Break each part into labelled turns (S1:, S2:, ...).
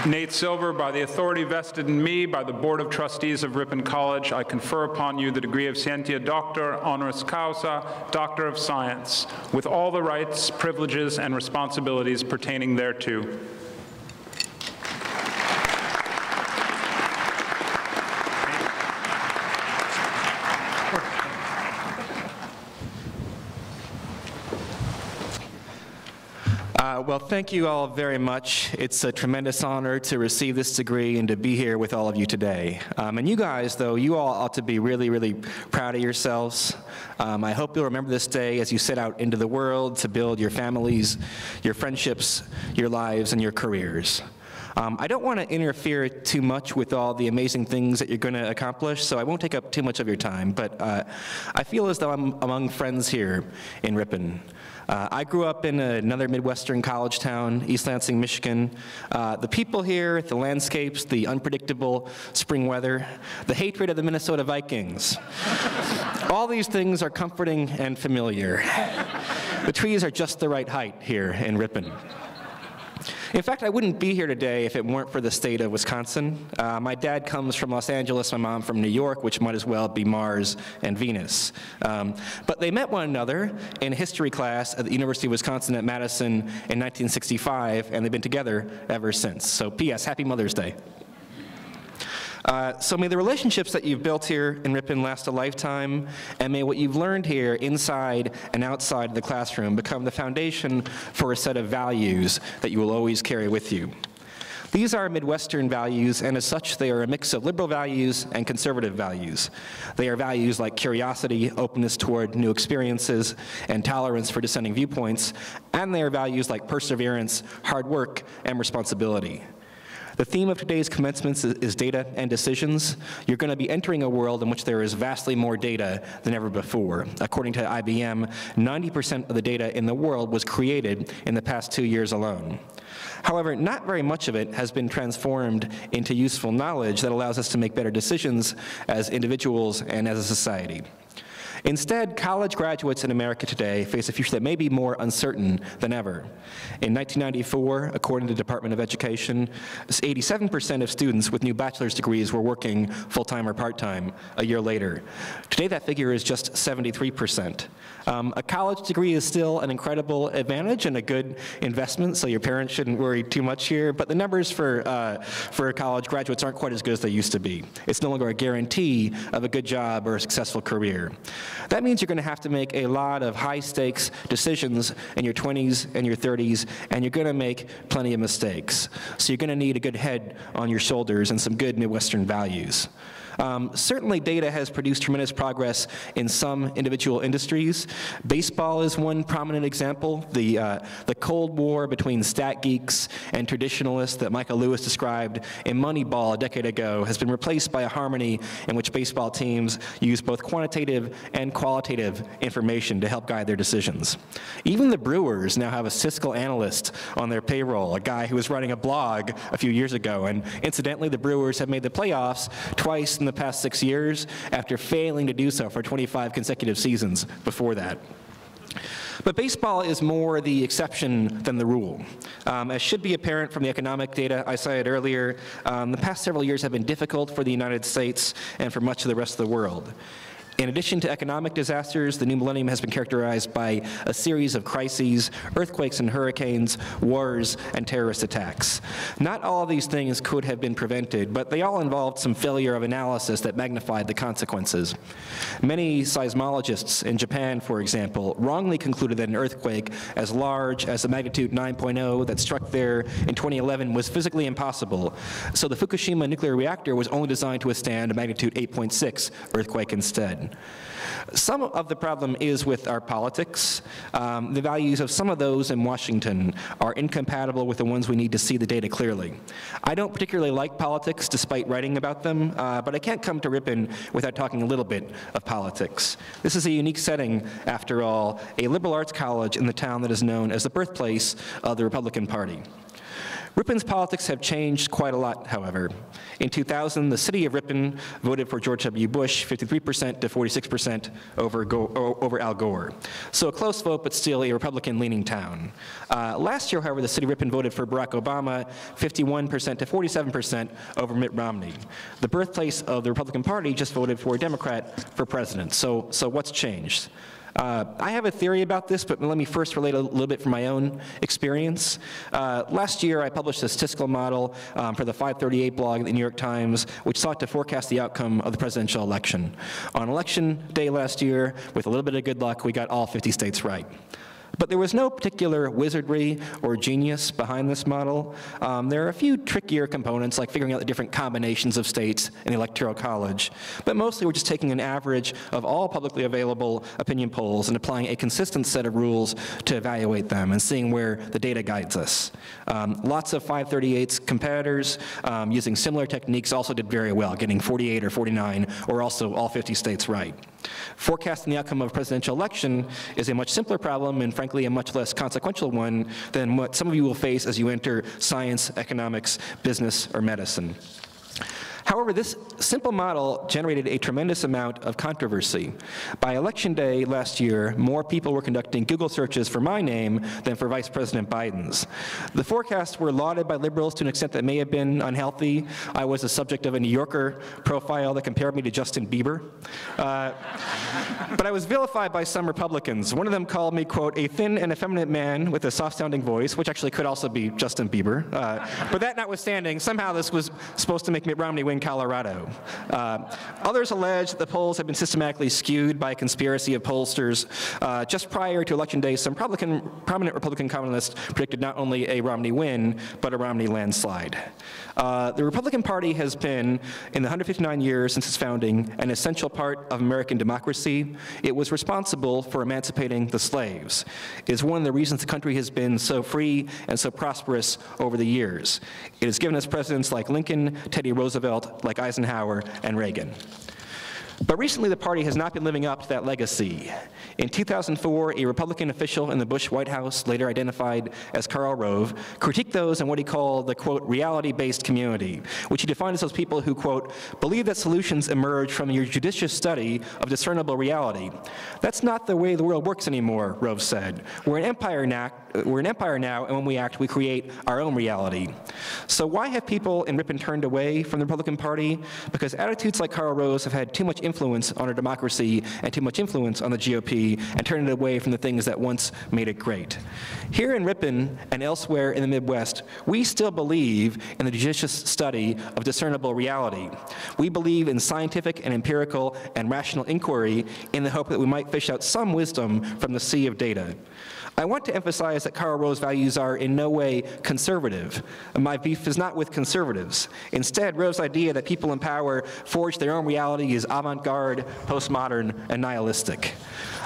S1: Nate Silver, by the authority vested in me by the Board of Trustees of Ripon College, I confer upon you the degree of Scientia Doctor, honoris causa, Doctor of Science, with all the rights, privileges, and responsibilities pertaining thereto.
S2: Well, thank you all very much. It's a tremendous honor to receive this degree and to be here with all of you today. And you guys, though, you all ought to be really, really proud of yourselves. I hope you'll remember this day as you set out into the world to build your families, your friendships, your lives, and your careers. I don't want to interfere too much with all the amazing things that you're going to accomplish, so I won't take up too much of your time, but I feel as though I'm among friends here in Ripon. I grew up in another Midwestern college town, East Lansing, Michigan. The people here, the landscapes, the unpredictable spring weather, the hatred of the Minnesota Vikings. All these things are comforting and familiar. The trees are just the right height here in Ripon. In fact, I wouldn't be here today if it weren't for the state of Wisconsin. My dad comes from Los Angeles, my mom from New York, which might as well be Mars and Venus. But they met one another in a history class at the University of Wisconsin at Madison in 1965, and they've been together ever since. So P.S., Happy Mother's Day. So may the relationships that you've built here in Ripon last a lifetime, and may what you've learned here inside and outside the classroom become the foundation for a set of values that you will always carry with you. These are Midwestern values, and as such, they are a mix of liberal values and conservative values. They are values like curiosity, openness toward new experiences, and tolerance for dissenting viewpoints, and they are values like perseverance, hard work, and responsibility. The theme of today's commencements is data and decisions. You're going to be entering a world in which there is vastly more data than ever before. According to IBM, 90% of the data in the world was created in the past 2 years alone. However, not very much of it has been transformed into useful knowledge that allows us to make better decisions as individuals and as a society. Instead, college graduates in America today face a future that may be more uncertain than ever. In 1994, according to the Department of Education, 87% of students with new bachelor's degrees were working full-time or part-time a year later. Today, that figure is just 73%. A college degree is still an incredible advantage and a good investment, so your parents shouldn't worry too much here, but the numbers for college graduates aren't quite as good as they used to be. It's no longer a guarantee of a good job or a successful career. That means you're going to have to make a lot of high-stakes decisions in your 20s and your 30s, and you're going to make plenty of mistakes. So you're going to need a good head on your shoulders and some good Midwestern values. Certainly data has produced tremendous progress in some individual industries. Baseball is one prominent example. The Cold War between stat geeks and traditionalists that Michael Lewis described in Moneyball a decade ago has been replaced by a harmony in which baseball teams use both quantitative and qualitative information to help guide their decisions. Even the Brewers now have a fiscal analyst on their payroll, a guy who was writing a blog a few years ago, and incidentally the Brewers have made the playoffs twice in the past 6 years after failing to do so for 25 consecutive seasons before that. But baseball is more the exception than the rule. As should be apparent from the economic data I cited earlier, the past several years have been difficult for the United States and for much of the rest of the world. In addition to economic disasters, the new millennium has been characterized by a series of crises, earthquakes and hurricanes, wars, and terrorist attacks. Not all of these things could have been prevented, but they all involved some failure of analysis that magnified the consequences. Many seismologists in Japan, for example, wrongly concluded that an earthquake as large as the magnitude 9.0 that struck there in 2011 was physically impossible, so the Fukushima nuclear reactor was only designed to withstand a magnitude 8.6 earthquake instead. Some of the problem is with our politics. The values of some of those in Washington are incompatible with the ones we need to see the data clearly. I don't particularly like politics despite writing about them, but I can't come to Ripon without talking a little bit of politics. This is a unique setting, after all, a liberal arts college in the town that is known as the birthplace of the Republican Party. Ripon's politics have changed quite a lot, however. In 2000, the city of Ripon voted for George W. Bush 53% to 46% over Al Gore. So a close vote, but still a Republican-leaning town. Last year, however, the city of Ripon voted for Barack Obama 51% to 47% over Mitt Romney. The birthplace of the Republican Party just voted for a Democrat for president. So what's changed? I have a theory about this, but let me first relate a little bit from my own experience. Last year, I published a statistical model for the 538 blog in the New York Times, which sought to forecast the outcome of the presidential election. On election day last year, with a little bit of good luck, we got all 50 states right. But there was no particular wizardry or genius behind this model. There are a few trickier components, like figuring out the different combinations of states in the Electoral College. But mostly we're just taking an average of all publicly available opinion polls and applying a consistent set of rules to evaluate them and seeing where the data guides us. Lots of 538's competitors using similar techniques also did very well, getting 48 or 49, or also all 50 states right. Forecasting the outcome of a presidential election is a much simpler problem and frankly a much less consequential one than what some of you will face as you enter science, economics, business, or medicine. However, this simple model generated a tremendous amount of controversy. By election day last year, more people were conducting Google searches for my name than for Vice President Biden's. The forecasts were lauded by liberals to an extent that may have been unhealthy. I was the subject of a New Yorker profile that compared me to Justin Bieber. But I was vilified by some Republicans. One of them called me, quote, a thin and effeminate man with a soft-sounding voice, which actually could also be Justin Bieber. But that notwithstanding, somehow this was supposed to make Mitt Romney win Colorado. Others allege that the polls have been systematically skewed by a conspiracy of pollsters. Just prior to Election Day, some prominent Republican columnists predicted not only a Romney win, but a Romney landslide. The Republican Party has been, in the 159 years since its founding, an essential part of American democracy. It was responsible for emancipating the slaves. It is one of the reasons the country has been so free and so prosperous over the years. It has given us presidents like Lincoln, Teddy Roosevelt, like Eisenhower and Reagan. But recently, the party has not been living up to that legacy. In 2004, a Republican official in the Bush White House, later identified as Karl Rove, critiqued those in what he called the, quote, reality-based community, which he defined as those people who, quote, believe that solutions emerge from your judicious study of discernible reality. That's not the way the world works anymore, Rove said. We're an empire now, and when we act, we create our own reality. So why have people in Ripon turned away from the Republican Party? Because attitudes like Karl Rove's have had too much influence on our democracy and too much influence on the GOP and turned it away from the things that once made it great. Here in Ripon and elsewhere in the Midwest, we still believe in the judicious study of discernible reality. We believe in scientific and empirical and rational inquiry in the hope that we might fish out some wisdom from the sea of data. I want to emphasize that Karl Rove's values are in no way conservative. My beef is not with conservatives. Instead, Rove's idea that people in power forge their own reality is avant-garde, postmodern, and nihilistic.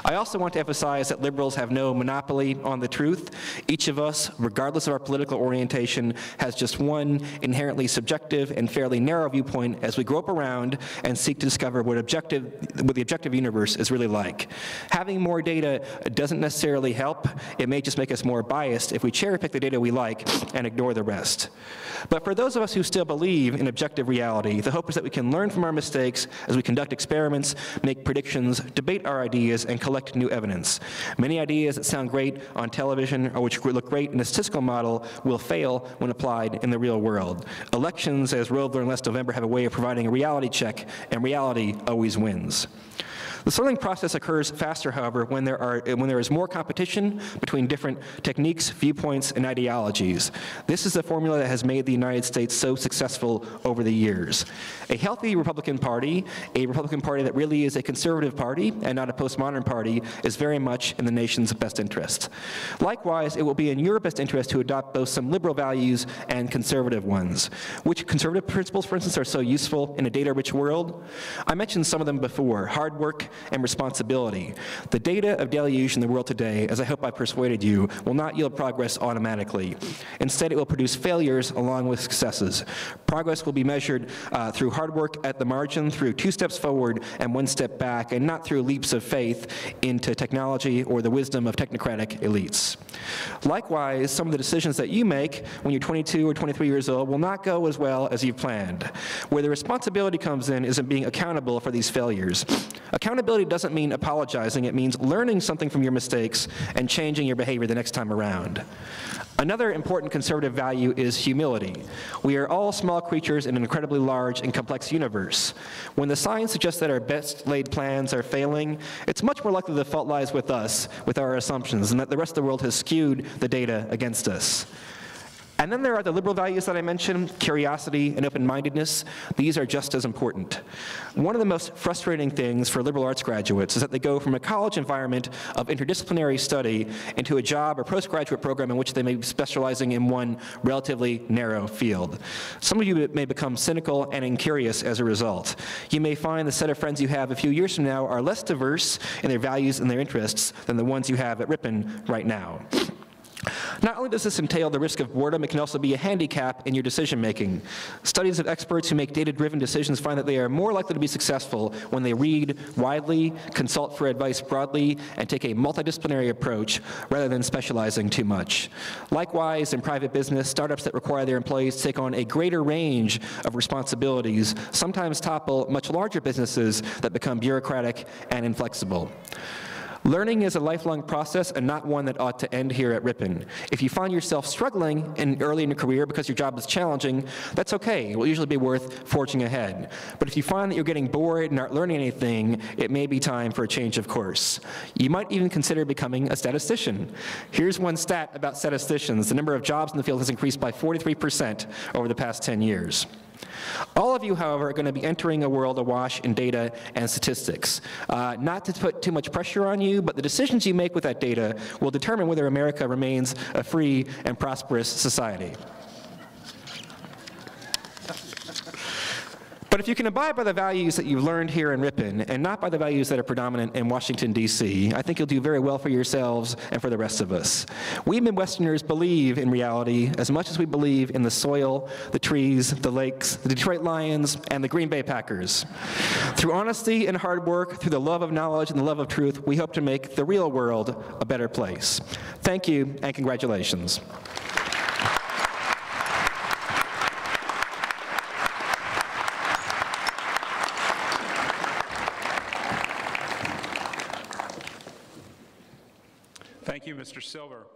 S2: I also want to emphasize that liberals have no monopoly on the truth. Each of us, regardless of our political orientation, has just one inherently subjective and fairly narrow viewpoint as we grope around and seek to discover what the objective universe is really like. Having more data doesn't necessarily help. It may just make us more biased if we cherry-pick the data we like and ignore the rest. But for those of us who still believe in objective reality, the hope is that we can learn from our mistakes as we conduct experiments, make predictions, debate our ideas, and collect new evidence. Many ideas that sound great on television or which look great in a statistical model will fail when applied in the real world. Elections, as Rove learned last November, have a way of providing a reality check, and reality always wins. The learning process occurs faster, however, when there is more competition between different techniques, viewpoints, and ideologies. This is the formula that has made the United States so successful over the years. A healthy Republican Party, a Republican Party that really is a conservative party and not a postmodern party, is very much in the nation's best interest. Likewise, it will be in your best interest to adopt both some liberal values and conservative ones. Which conservative principles, for instance, are so useful in a data-rich world? I mentioned some of them before: hard work, and responsibility. The data of daily use in the world today, as I hope I persuaded you, will not yield progress automatically. Instead, it will produce failures along with successes. Progress will be measured through hard work at the margin, through 2 steps forward and 1 step back, and not through leaps of faith into technology or the wisdom of technocratic elites. Likewise, some of the decisions that you make when you're 22 or 23 years old will not go as well as you've planned. Where the responsibility comes in is in being accountable for these failures. Accountability doesn't mean apologizing, it means learning something from your mistakes and changing your behavior the next time around. Another important conservative value is humility. We are all small creatures in an incredibly large and complex universe. When the science suggests that our best laid plans are failing, it's much more likely the fault lies with us, with our assumptions, and that the rest of the world has skewed the data against us. And then there are the liberal values that I mentioned, curiosity and open-mindedness. These are just as important. One of the most frustrating things for liberal arts graduates is that they go from a college environment of interdisciplinary study into a job or postgraduate program in which they may be specializing in one relatively narrow field. Some of you may become cynical and incurious as a result. You may find the set of friends you have a few years from now are less diverse in their values and their interests than the ones you have at Ripon right now. Not only does this entail the risk of boredom, it can also be a handicap in your decision-making. Studies of experts who make data-driven decisions find that they are more likely to be successful when they read widely, consult for advice broadly, and take a multidisciplinary approach rather than specializing too much. Likewise, in private business, startups that require their employees to take on a greater range of responsibilities sometimes topple much larger businesses that become bureaucratic and inflexible. Learning is a lifelong process and not one that ought to end here at Ripon. If you find yourself struggling early in your career because your job is challenging, that's okay. It will usually be worth forging ahead. But if you find that you're getting bored and aren't learning anything, it may be time for a change of course. You might even consider becoming a statistician. Here's one stat about statisticians. The number of jobs in the field has increased by 43% over the past 10 years. All of you, however, are going to be entering a world awash in data and statistics. Not to put too much pressure on you, but the decisions you make with that data will determine whether America remains a free and prosperous society. But if you can abide by the values that you've learned here in Ripon and not by the values that are predominant in Washington, D.C., I think you'll do very well for yourselves and for the rest of us. We Midwesterners believe in reality as much as we believe in the soil, the trees, the lakes, the Detroit Lions, and the Green Bay Packers. Through honesty and hard work, through the love of knowledge and the love of truth, we hope to make the real world a better place. Thank you, and congratulations.
S1: Thank you, Mr. Silver.